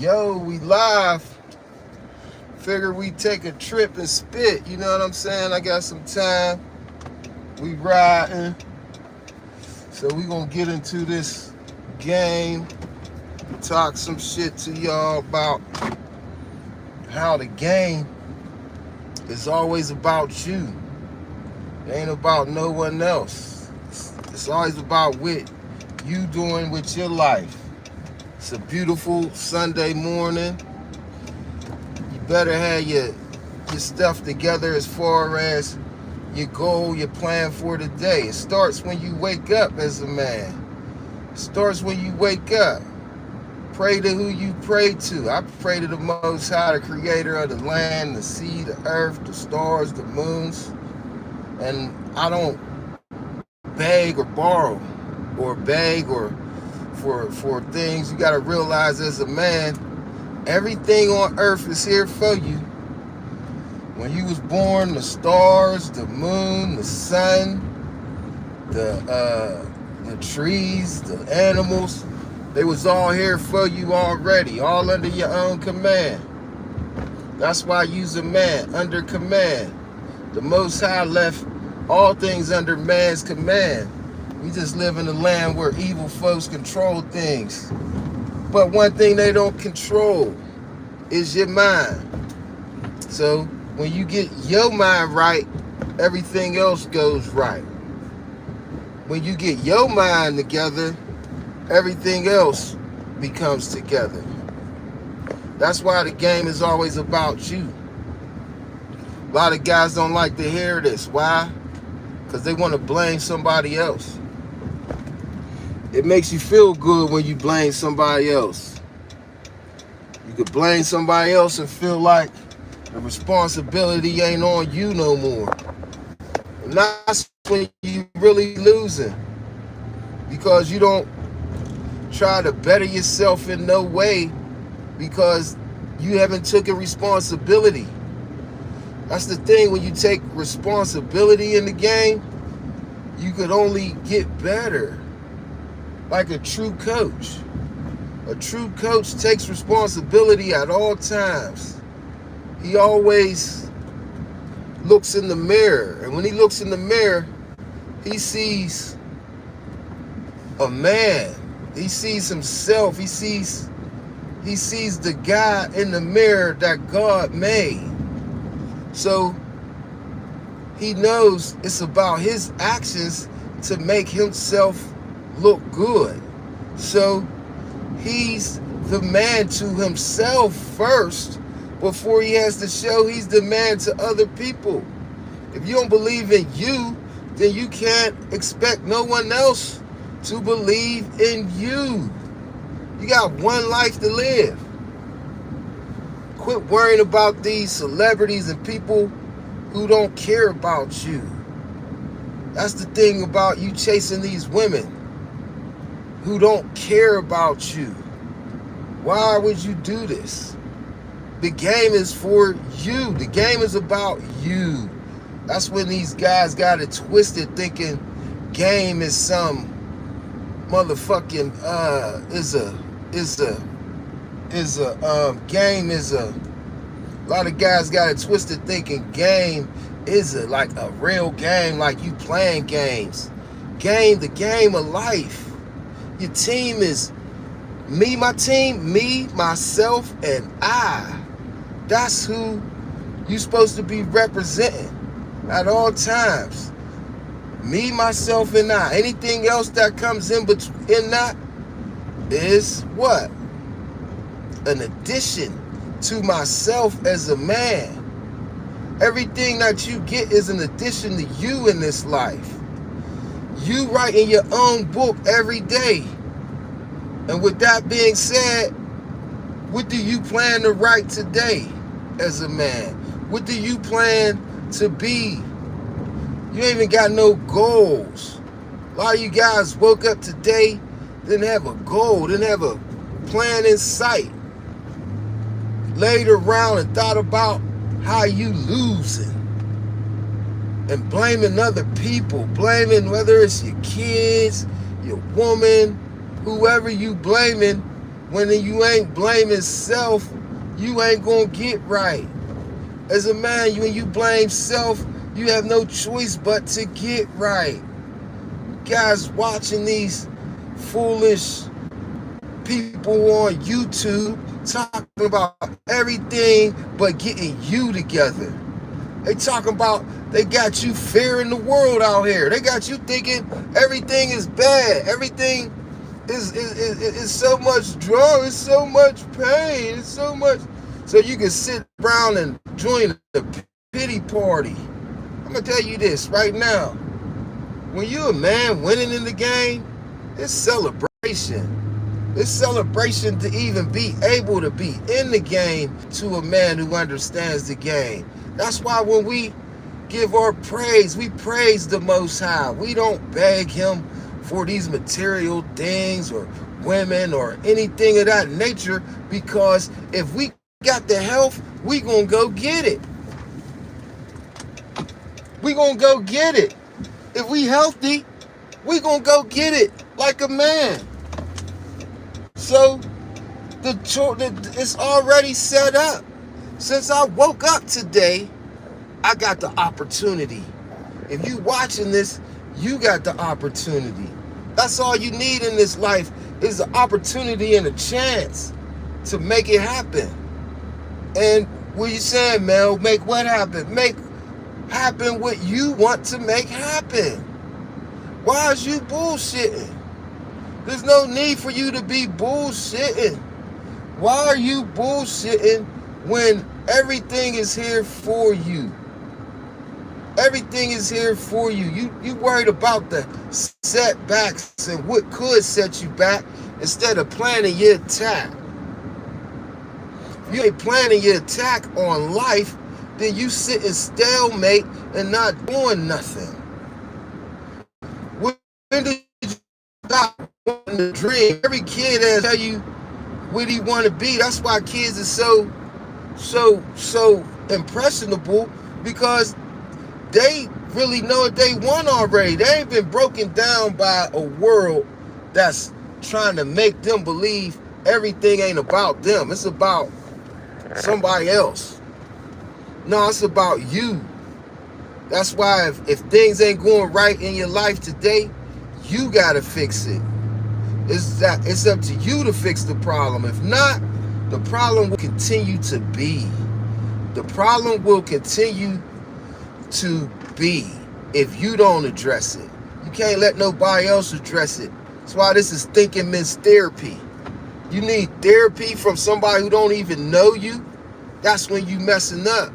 Yo, we live. Figure we take a trip and spit. You know what I'm saying? I got some time. We riding. So we gonna get into this game. Talk some shit to y'all about how the game is always about you. It ain't about no one else. It's always about what you doing with your life. It's a beautiful Sunday morning. You better have your stuff together as far as your goal, your plan for the day. It starts when you wake up as a man. It starts when you wake up. Pray to who you pray to. I pray to the Most High, the creator of the land, the sea, the earth, the stars, the moons. And I don't beg or borrow or beg or for things. You got to realize as a man, everything on earth is here for you. When you was born, the stars, the moon, the sun, the trees, the animals, they was all here for you already, all under your own command. That's why you's a man, under command. The Most High left all things under man's command. We just live in a land where evil folks control things. But one thing they don't control is your mind. So when you get your mind right, everything else goes right. When you get your mind together, everything else becomes together. That's why the game is always about you. A lot of guys don't like to hear this. Why? Because they want to blame somebody else. It makes you feel good when you blame somebody else. You could blame somebody else and feel like the responsibility ain't on you no more. And that's when you really losing. Because you don't try to better yourself in no way because you haven't taken responsibility. That's the thing, when you take responsibility in the game, you could only get better. Like a true coach. A true coach takes responsibility at all times. He always looks in the mirror. And when he looks in the mirror, he sees a man. He sees himself. He sees the guy in the mirror that God made. So he knows it's about his actions to make himself look good. So he's the man to himself first before he has to show he's the man to other people. If you don't believe in you, then you can't expect no one else to believe in you. You got one life to live. Quit worrying about these celebrities and people who don't care about you. That's the thing about you chasing these women who don't care about you. Why would you do this? The game is for you. The game is about you. That's when these guys got it twisted, thinking game is some motherfucking a lot of guys got it twisted thinking game is like a real game, like you playing games. The game of life. Your team is me, my team, me, myself, and I. That's who you supposed to be representing at all times. Me, myself, and I. Anything else that comes in between that is what? An addition to myself as a man. Everything that you get is an addition to you in this life. You writing your own book every day. And with that being said, what do you plan to write today as a man? What do you plan to be? You ain't even got no goals. A lot of you guys woke up today, didn't have a goal, didn't have a plan in sight. Laid around and thought about how you losing. And blaming other people. Blaming whether it's your kids, your woman, whoever you blaming When you ain't blaming self, you ain't gonna get right. As a man, when you blame self, you have no choice but to get right. Guys watching these foolish people on YouTube talking about everything but getting you together. They talking about they got you fearing the world out here. They got you thinking everything is bad. Everything is so much drug. It's so much pain. It's so much. So you can sit around and join the pity party. I'm going to tell you this right now. When you're a man winning in the game, it's celebration. It's celebration to even be able to be in the game to a man who understands the game. That's why when we give our praise, we praise the Most High. We don't beg him for these material things or women or anything of that nature, because if we got the health, we gonna go get it. We gonna go get it. If we healthy, we gonna go get it like a man. So it's already set up. Since I woke up today, I got the opportunity. If you watching this, you got the opportunity. That's all you need in this life is an opportunity and a chance to make it happen. And what you saying, Mel? Make what happen? Make happen what you want to make happen. Why is you bullshitting? There's no need for you to be bullshitting. Why are you bullshitting when everything is here for you? Everything is here for you. You worried about the setbacks and what could set you back instead of planning your attack. If you ain't planning your attack on life, then you sit in stalemate and not doing nothing. When did you stop wanting to dream? Every kid has tell you what he want to be. That's why kids are so impressionable, because they really know what they want already. They ain't been broken down by a world that's trying to make them believe everything ain't about them. It's about somebody else. No, it's about you. That's why if things ain't going right in your life today, you gotta fix it. It's up to you to fix the problem. If not, the problem will continue to be. The problem will continue to be if you don't address it. You can't let nobody else address it. That's why this is thinking men's therapy. You need therapy from somebody who don't even know you. That's when you messing up,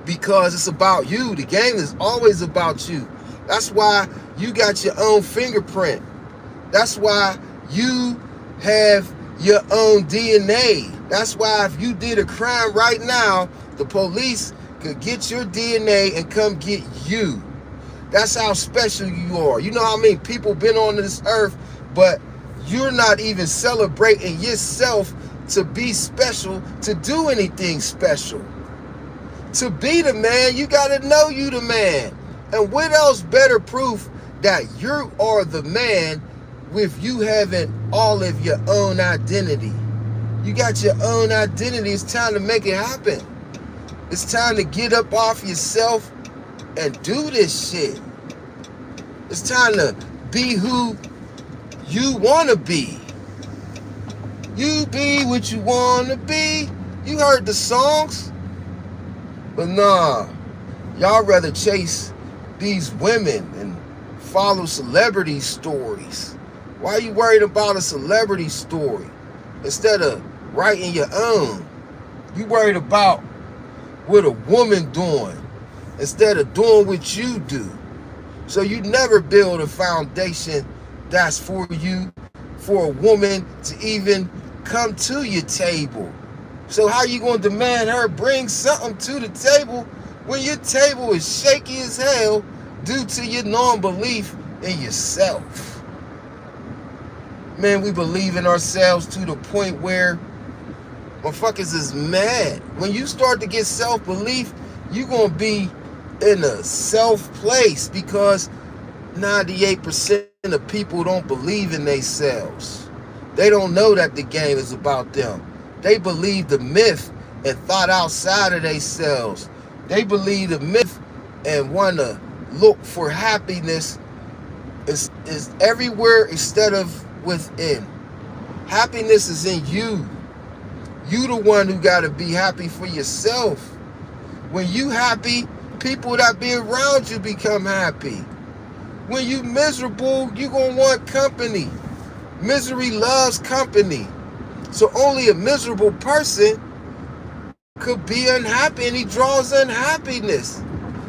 because it's about you. The game is always about you. That's why you got your own fingerprint. That's why you have your own DNA. That's why if you did a crime right now, the police could get your DNA and come get you. That's how special you are. You know how many people been on this earth, but you're not even celebrating yourself to be special, to do anything special. To be the man, you got to know you the man. And what else better proof that you are the man with you having all of your own identity? You got your own identity. It's time to make it happen. It's time to get up off yourself and do this shit. It's time to be who you want to be. You be what you want to be. You heard the songs. But nah, y'all rather chase these women and follow celebrity stories. Why are you worried about a celebrity story instead of writing your own? You worried about what a woman doing instead of doing what you do. So you never build a foundation that's for you, for a woman to even come to your table. So how you going to demand her bring something to the table when your table is shaky as hell due to your non-belief in yourself? Man, we believe in ourselves to the point where motherfuckers is mad. When you start to get self-belief, you're going to be in a self place, because 98% of people don't believe in themselves. They don't know that the game is about them. They believe the myth and thought outside of themselves. They believe the myth and want to look for happiness is everywhere instead of within. Happiness is in you. You the one who got to be happy for yourself. When you happy, people that be around you become happy. When you miserable, you gonna want company. Misery loves company. So only a miserable person could be unhappy, and he draws unhappiness.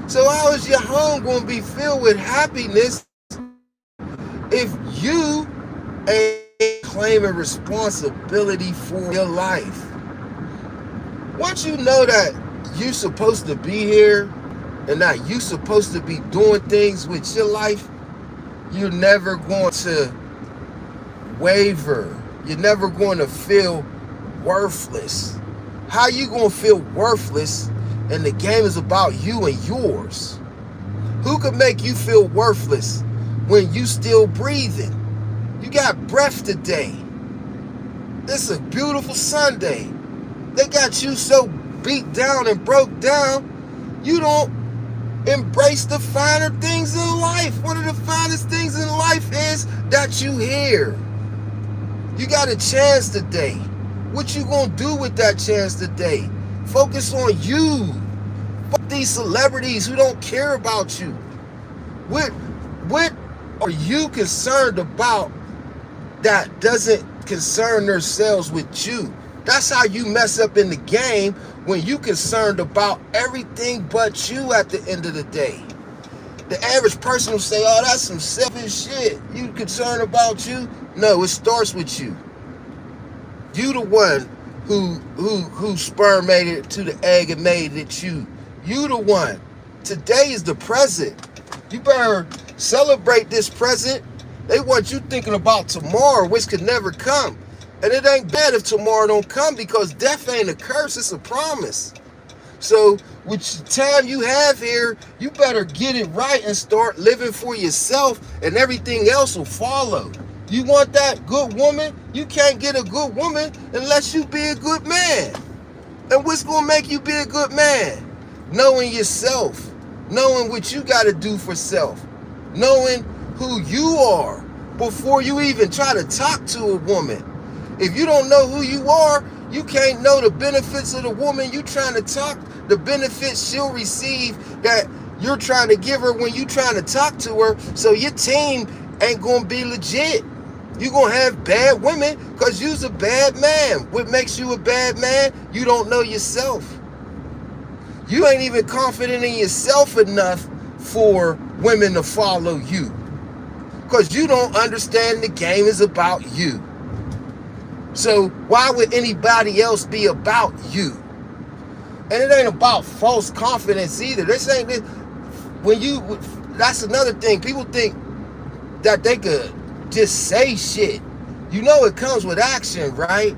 So how is your home gonna be filled with happiness if you ain't claiming responsibility for your life? Once you know that you're supposed to be here and that you're supposed to be doing things with your life, you're never going to waver. You're never going to feel worthless. How you going to feel worthless and the game is about you and yours? Who could make you feel worthless when you still breathing? You got breath today. It's a beautiful Sunday. They got you so beat down and broke down, you don't embrace the finer things in life. One of the finest things in life is that you here. You got a chance today. What you gonna do with that chance today? Focus on you. Fuck these celebrities who don't care about you. What are you concerned about that doesn't concern themselves with you? That's how you mess up in the game, when you concerned about everything but you at the end of the day. The average person will say, oh, that's some selfish shit. You concerned about you? No, it starts with you. You the one who sperm made it to the egg and made it you. You the one. Today is the present. You better celebrate this present. They want you thinking about tomorrow, which could never come. And it ain't bad if tomorrow don't come, because death ain't a curse, it's a promise. So with the time you have here, you better get it right and start living for yourself, and everything else will follow. You want that good woman? You can't get a good woman unless you be a good man. And what's going to make you be a good man? Knowing yourself. Knowing what you got to do for self. Knowing who you are before you even try to talk to a woman. If you don't know who you are, you can't know the benefits of the woman you trying to talk, the benefits she'll receive that you're trying to give her when you trying to talk to her. So your team ain't going to be legit. You're going to have bad women because you's a bad man. What makes you a bad man? You don't know yourself. You ain't even confident in yourself enough for women to follow you, because you don't understand the game is about you. So why would anybody else be about you? And it ain't about false confidence either. This ain't this. That's another thing. People think that they could just say shit. You know it comes with action, right?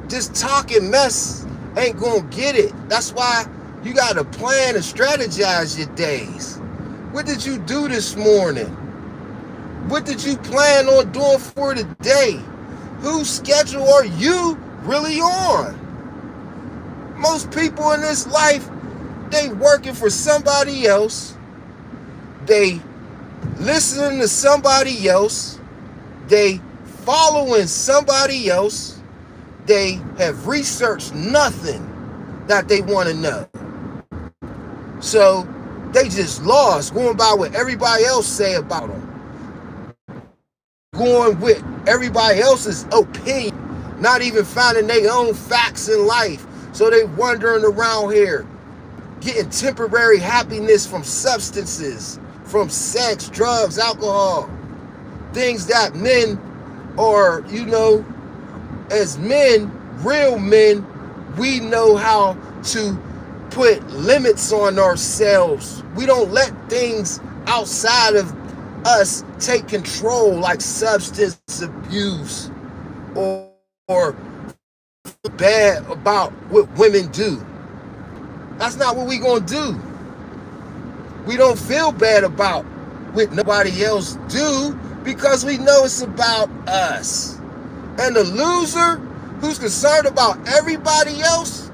Just talking mess ain't gonna get it. That's why you gotta plan and strategize your days. What did you do this morning? What did you plan on doing for the day? Whose schedule are you really on? Most people in this life, they working for somebody else. They listening to somebody else. They following somebody else. They have researched nothing that they want to know. So they just lost, going by what everybody else say about them. Going with everybody else's opinion, not even finding their own facts in life. So they wandering around here, getting temporary happiness from substances, from sex, drugs, alcohol, things that men are, as men, real men, we know how to put limits on ourselves. We don't let things outside of us take control, like substance abuse or bad about what women do. That's not what we gonna do. We don't feel bad about what nobody else do, because we know it's about us. And the loser who's concerned about everybody else,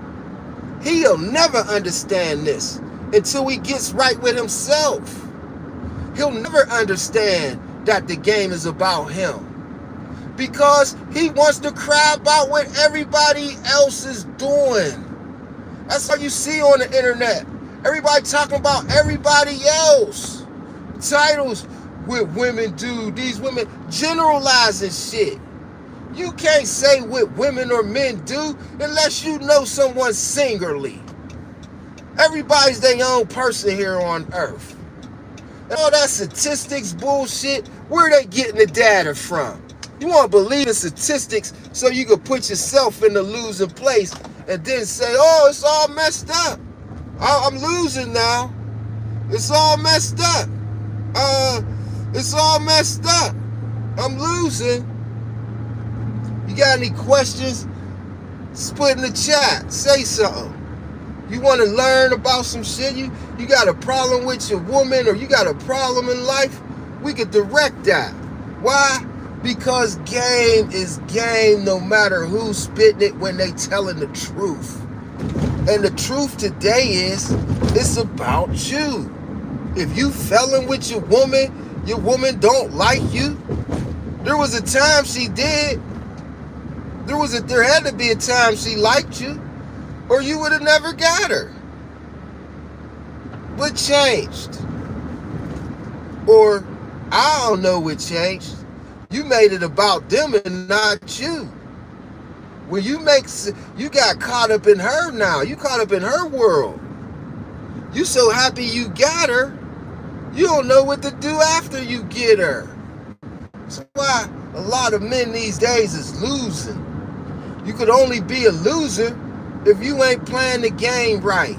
he'll never understand this until he gets right with himself. He'll never understand that the game is about him, because he wants to cry about what everybody else is doing. That's how you see on the internet. Everybody talking about everybody else. Titles, what women do, these women, generalizing shit. You can't say what women or men do unless you know someone singularly. Everybody's their own person here on earth. And all that statistics bullshit, where they getting the data from? You want to believe in statistics so you can put yourself in the losing place and then say, oh, it's all messed up. I'm losing now. It's all messed up. It's all messed up. I'm losing. You got any questions? Just put in the chat. Say something. You want to learn about some shit? You got a problem with your woman, or you got a problem in life? We could direct that. Why? Because game is game no matter who's spitting it when they telling the truth. And the truth today is, it's about you. If you felling with your woman don't like you. There was a time she did. There had to be a time she liked you, or you would have never got her. What changed? Or I don't know what changed. You made it about them and not you. When you got caught up in her now. You caught up in her world. You so happy you got her, you don't know what to do after you get her. That's why a lot of men these days is losing. You could only be a loser if you ain't playing the game right.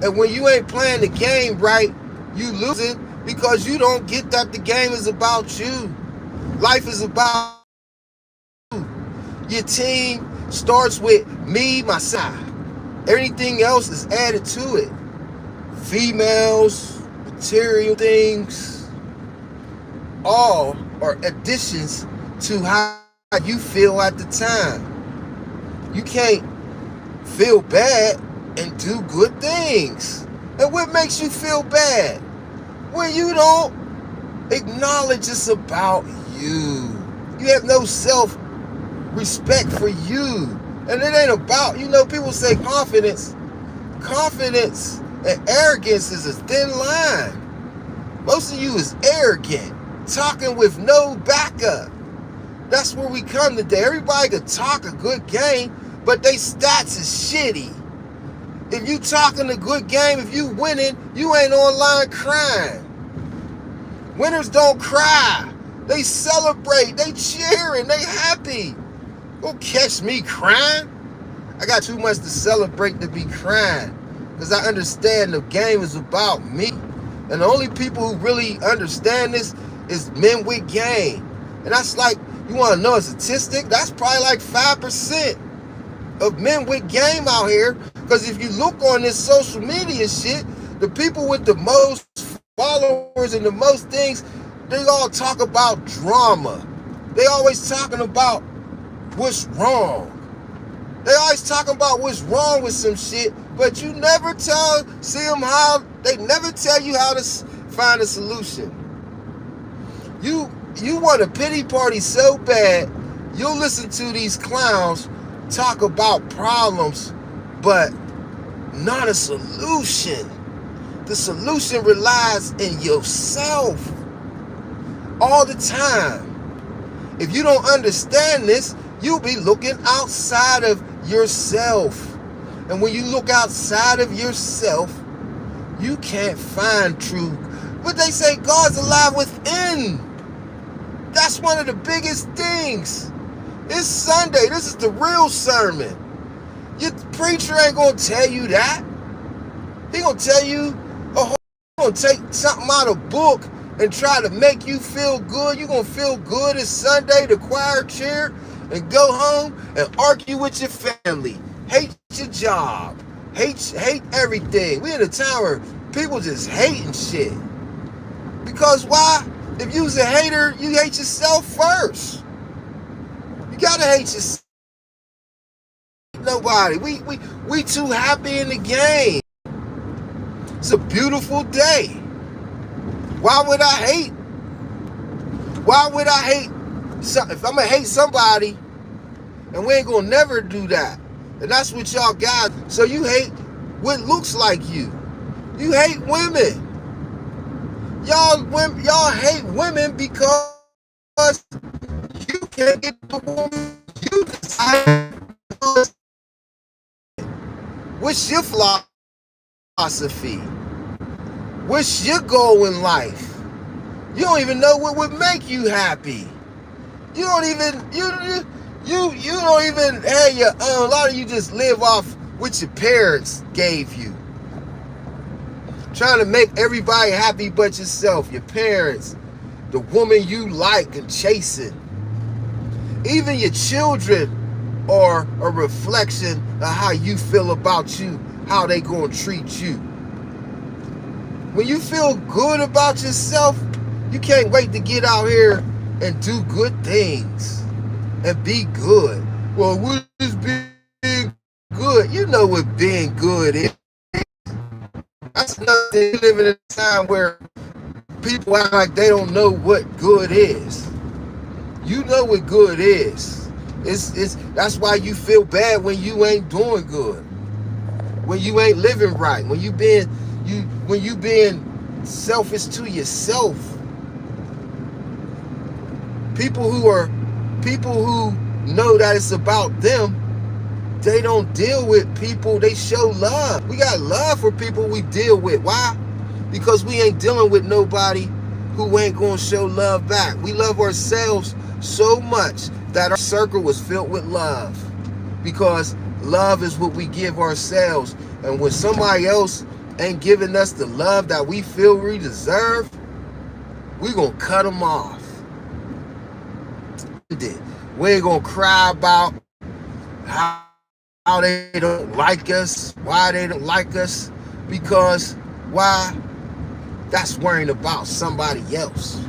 And when you ain't playing the game right, you losing because you don't get that the game is about you. Life is about you. Your team starts with me, my side. Everything else is added to it. Females, material things, all are additions to how you feel at the time. You can't feel bad and do good things. And what makes you feel bad? When you don't acknowledge it's about you. You have no self-respect for you. And it ain't about, people say confidence. Confidence and arrogance is a thin line. Most of you is arrogant, talking with no backup. That's where we come today. Everybody could talk a good game, but they stats is shitty. If you talking a good game, if you winning, you ain't online crying. Winners don't cry. They celebrate. They cheering. They happy. Don't catch me crying. I got too much to celebrate to be crying, because I understand the game is about me. And the only people who really understand this is men with game. And that's like, you want to know a statistic? That's probably like 5% of men with game out here. Because if you look on this social media shit, the people with the most followers and the most things, they all talk about drama. They always talking about what's wrong. They always talking about what's wrong with some shit, but you never they never tell you how to find a solution. You want a pity party so bad, you'll listen to these clowns talk about problems, but not a solution. The solution relies in yourself all the time. If you don't understand this, you'll be looking outside of yourself. And when you look outside of yourself, you can't find truth. But they say God's alive within. That's one of the biggest things. It's Sunday. This is the real sermon. Your preacher ain't going to tell you that. He going to tell you, going to take something out of a book and try to make you feel good. You're going to feel good. It's Sunday, the choir chair, and go home and argue with your family. Hate your job. Hate everything. We in a time where people just hating shit. Because why? If you was a hater, you hate yourself first. You gotta hate yourself. Nobody. We too happy in the game. It's a beautiful day. Why would I hate? Why would I hate? If I'm gonna hate somebody, and we ain't gonna never do that. And that's what y'all got. So you hate what looks like you. You hate women. Y'all hate women because you can't get the woman you desire. What's your philosophy? What's your goal in life? You don't even know what would make you happy. You don't even hey, a lot of you just live off what your parents gave you. Trying to make everybody happy but yourself, your parents, the woman you like and chasing. Even your children are a reflection of how you feel about you, how they gonna treat you. When you feel good about yourself, you can't wait to get out here and do good things and be good. Well, what is being good? You know what being good is. That's another thing. You live in a time where people act like they don't know what good is. You know what good is. That's why you feel bad when you ain't doing good, when you ain't living right, when you being selfish to yourself. People who know that it's about them, they don't deal with people. They show love. We got love for people we deal with. Why? Because we ain't dealing with nobody who ain't gonna show love back. We love ourselves so much that our circle was filled with love, because love is what we give ourselves. And when somebody else ain't giving us the love that we feel we deserve, we gonna cut them off. We ain't gonna cry about how they don't like us, why they don't like us, because why? That's worrying about somebody else.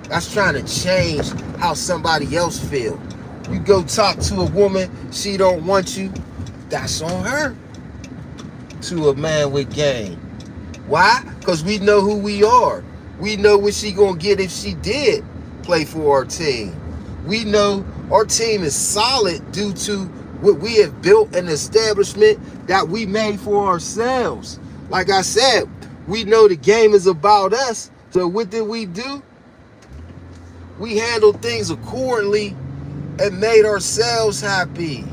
That's trying to change how somebody else feel. You go talk to a woman, she don't want you, that's on her. To a man with game. Why? Because we know who we are. We know what she gonna get if she did play for our team. We know our team is solid due to what we have built, an establishment that we made for ourselves. Like I said, we know the game is about us. So what did we do? We handled things accordingly and made ourselves happy.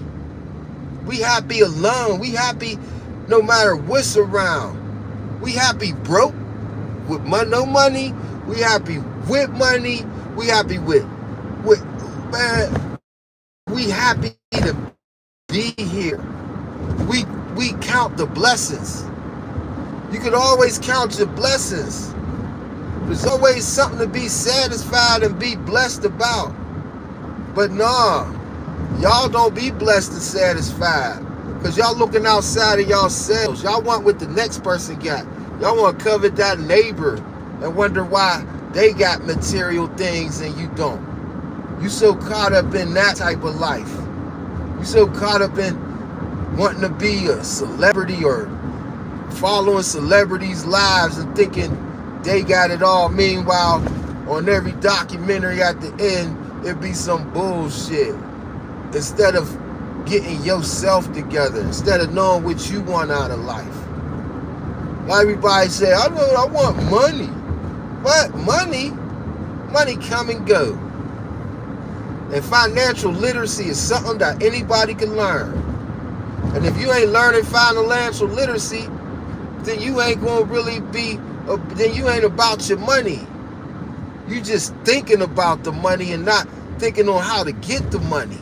We happy alone. We happy no matter what's around. We happy broke with no money. We happy with money. We happy with man. We happy to be here. We count the blessings. You can always count your blessings. There's always something to be satisfied and be blessed about. But nah, y'all don't be blessed and satisfied, because y'all looking outside of yourselves. Y'all want what the next person got. Y'all want to covet that neighbor and wonder why they got material things and you don't. You so caught up in that type of life. You so caught up in wanting to be a celebrity or following celebrities' lives and thinking they got it all. Meanwhile, on every documentary at the end, it'd be some bullshit. Instead of getting yourself together, instead of knowing what you want out of life. Everybody say, I want money. What? Money? Money come and go. And financial literacy is something that anybody can learn. And if you ain't learning financial literacy, then you ain't gonna really be, then you ain't about your money. You just thinking about the money and not thinking on how to get the money.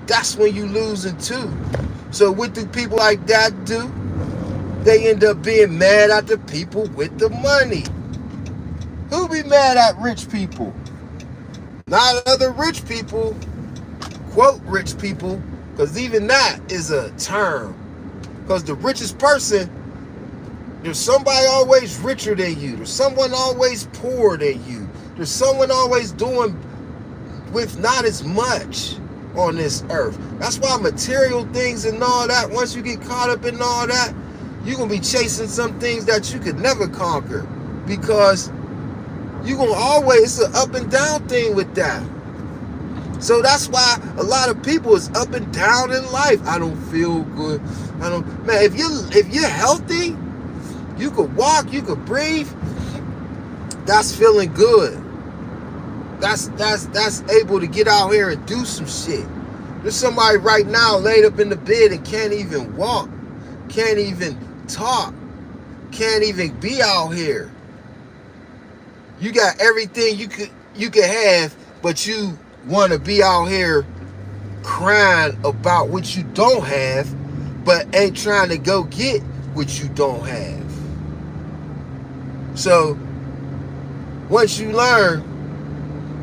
That's when you losing too. So what do people like that do? They end up being mad at the people with the money. Who be mad at rich people? Not other rich people, quote rich people, because even that is a term. Because the richest person, there's somebody always richer than you. There's someone always poorer than you. There's someone always doing with not as much on this earth. That's why material things and all that, once you get caught up in all that, you're going to be chasing some things that you could never conquer, because you're going to always, it's an up and down thing with that. So that's why a lot of people is up and down in life. I don't feel good. Man, if you're healthy, you could walk, you could breathe, that's feeling good. That's able to get out here and do some shit. There's somebody right now laid up in the bed and can't even walk, can't even talk, can't even be out here. You got everything you could have, but you want to be out here crying about what you don't have, but ain't trying to go get what you don't have. So once you learn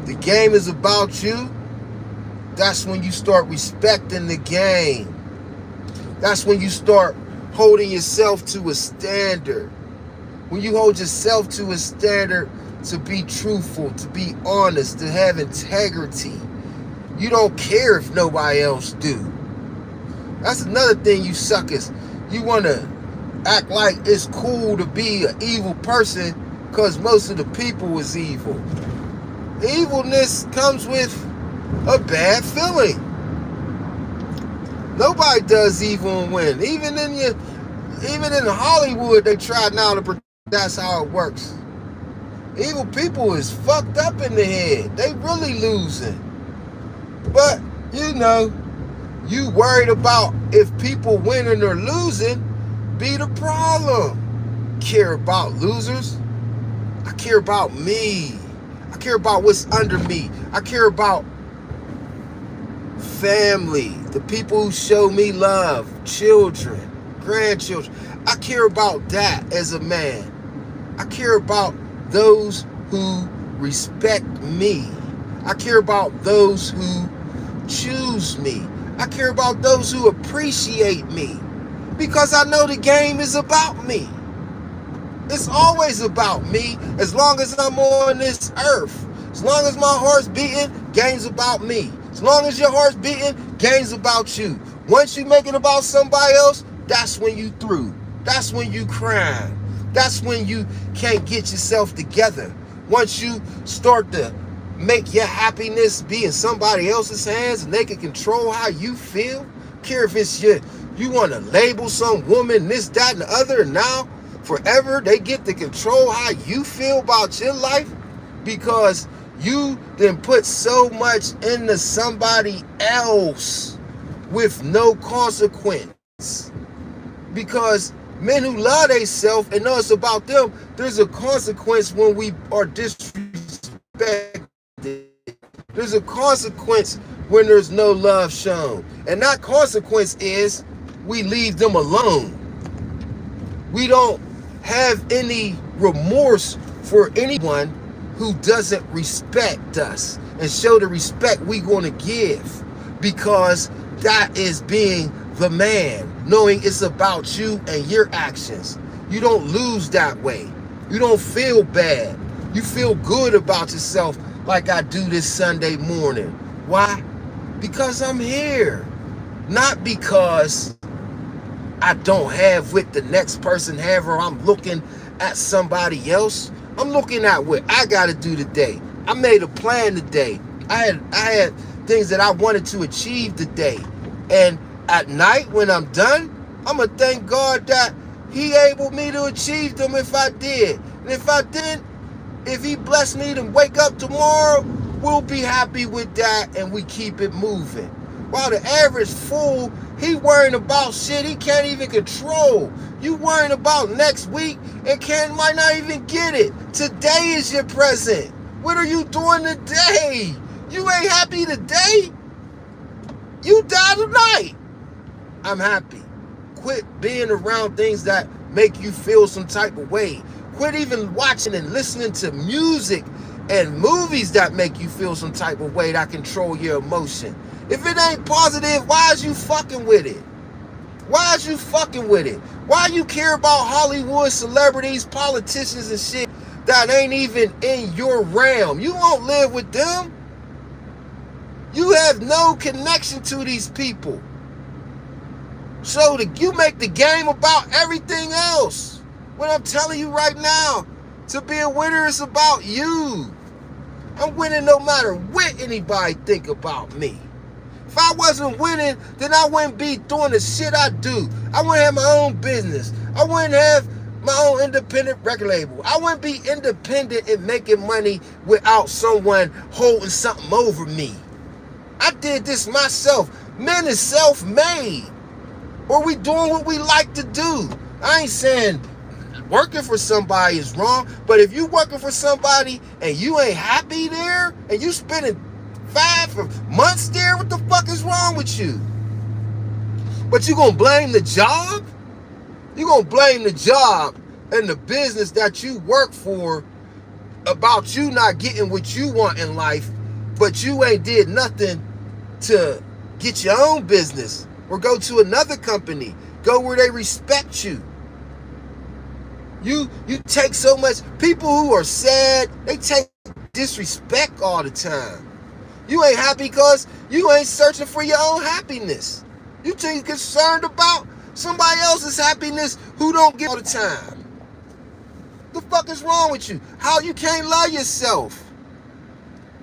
the game is about you, that's when you start respecting the game. That's when you start holding yourself to a standard. When you hold yourself to a standard to be truthful, to be honest, to have integrity, you don't care if nobody else do. That's another thing, you suckers. You want to act like it's cool to be an evil person because most of the people is evil. Evilness comes with a bad feeling. Nobody does evil and win. Even in Hollywood, they try now to pretend that's how it works. Evil people is fucked up in the head. They really losing. But, you worried about if people winning or losing be the problem. Care about losers. I care about me. I care about what's under me. I care about family, the people who show me love, children, grandchildren. I care about that as a man. I care about those who respect me. I care about those who choose me. I care about those who appreciate me, because I know the game is about me. It's always about me. As long as I'm on this earth, as long as my heart's beating, game's about me. As long as your heart's beating, game's about you. Once you make it about somebody else, that's when you through. That's when you crying. That's when you can't get yourself together. Once you start to make your happiness be in somebody else's hands and they can control how you feel, care if it's you want to label some woman this, that, and the other, and now forever they get to control how you feel about your life, because you then put so much into somebody else with no consequence. Because men who love themselves and know it's about them, there's a consequence when we are disrespected. There's a consequence when there's no love shown. And that consequence is we leave them alone. We don't have any remorse for anyone who doesn't respect us and show the respect we're going to give, because that is being the man, knowing it's about you and your actions. You don't lose that way. You don't feel bad. You feel good about yourself like I do this Sunday morning. Why? Because I'm here. Not because I don't have what the next person have, or I'm looking at somebody else. I'm looking at what I got to do today. I made a plan today. I had things that I wanted to achieve today. And at night when I'm done, I'm going to thank God that he able me to achieve them if I did. And if I didn't, if he blessed me to wake up tomorrow, we'll be happy with that and we keep it moving. While the average fool, he worrying about shit he can't even control. You worrying about next week and might not even get it. Today is your present. What are you doing today? You ain't happy today? You die tonight. I'm happy. Quit being around things that make you feel some type of way. Quit even watching and listening to music and movies that make you feel some type of way that control your emotion. If it ain't positive, why is you fucking with it? Why is you fucking with it? Why you care about Hollywood celebrities, politicians and shit that ain't even in your realm? You won't live with them. You have no connection to these people. So you make the game about everything else. What I'm telling you right now, to be a winner is about you. I'm winning no matter what anybody think about me. If I wasn't winning, then I wouldn't be doing the shit I do. I wouldn't have my own business. I wouldn't have my own independent record label. I wouldn't be independent and making money without someone holding something over me. I did this myself. Men is self-made. Or we doing what we like to do. I ain't saying working for somebody is wrong, but if you working for somebody and you ain't happy there, and you spending 5 months there, what the fuck is wrong with you? But you gonna blame the job? You gonna blame the job and the business that you work for about you not getting what you want in life, but you ain't did nothing to get your own business or go to another company, go where they respect you. You take so much, people who are sad, they take disrespect all the time. You ain't happy because you ain't searching for your own happiness. You too concerned about somebody else's happiness who don't get all the time. The fuck is wrong with you? How you can't love yourself?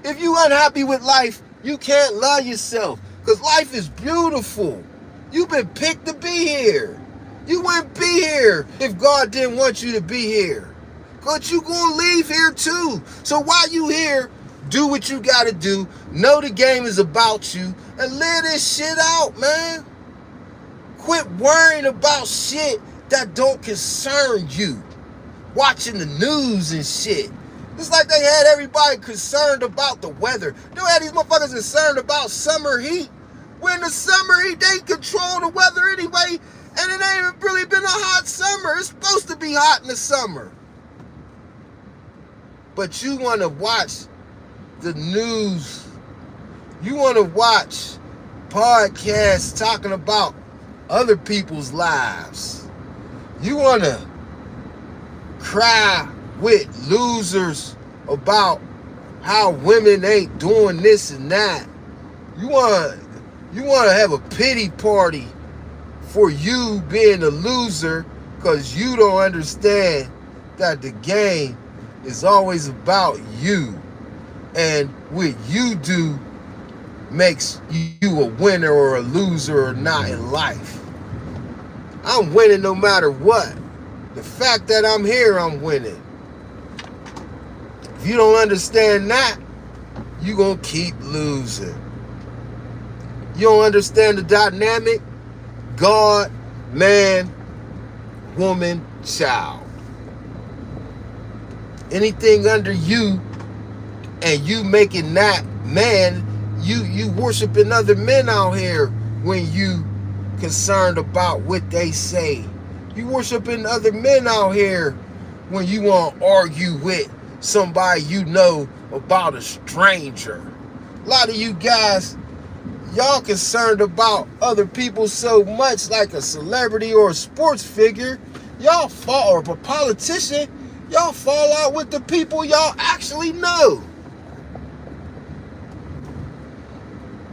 If you unhappy with life, you can't love yourself. Because life is beautiful. You've been picked to be here. You wouldn't be here if God didn't want you to be here. But you gonna leave here too. So while you here, do what you gotta do. Know the game is about you. And live this shit out, man. Quit worrying about shit that don't concern you. Watching the news and shit. It's like they had everybody concerned about the weather. They had these motherfuckers concerned about summer heat. When the summer heat, they control the weather anyway. And it ain't even really been a hot summer. It's supposed to be hot in the summer. But you want to watch the news. You want to watch podcasts talking about other people's lives. You want to cry with losers about how women ain't doing this and that. You want to have a pity party for you being a loser because you don't understand that the game is always about you. And what you do makes you a winner or a loser or not in life. I'm winning no matter what. The fact that I'm here, I'm winning. If you don't understand that, you're going to keep losing. You don't understand the dynamic? God, man, woman, child. Anything under you and you making that man, you worshiping other men out here when you concerned about what they say. You worshiping other men out here when you want to argue with somebody you know about a stranger. A lot of you guys, y'all concerned about other people so much, like a celebrity or a sports figure. Y'all fall, or a politician, y'all fall out with the people y'all actually know.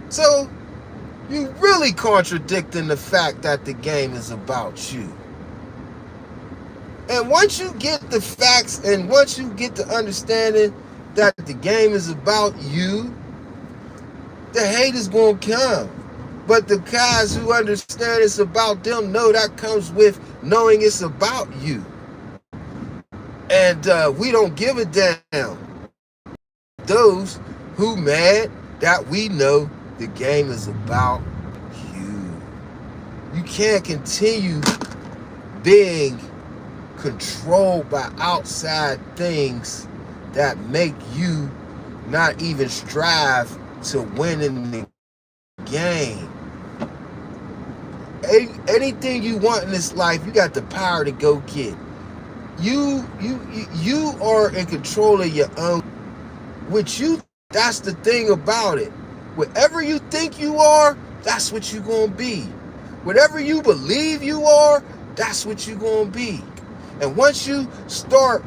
So, you really contradicting the fact that the game is about you. And once you get the facts and once you get the understanding that the game is about you, the hate is going to come. But the guys who understand it's about them know that comes with knowing it's about you. And we don't give a damn. Those who mad that we know the game is about you. You can't continue being controlled by outside things that make you not even strive to win in the game. Anything you want in this life, you got the power to go get. You are in control of your own. That's the thing about it. Whatever you think you are, that's what you're gonna be. Whatever you believe you are, that's what you're gonna be. And once you start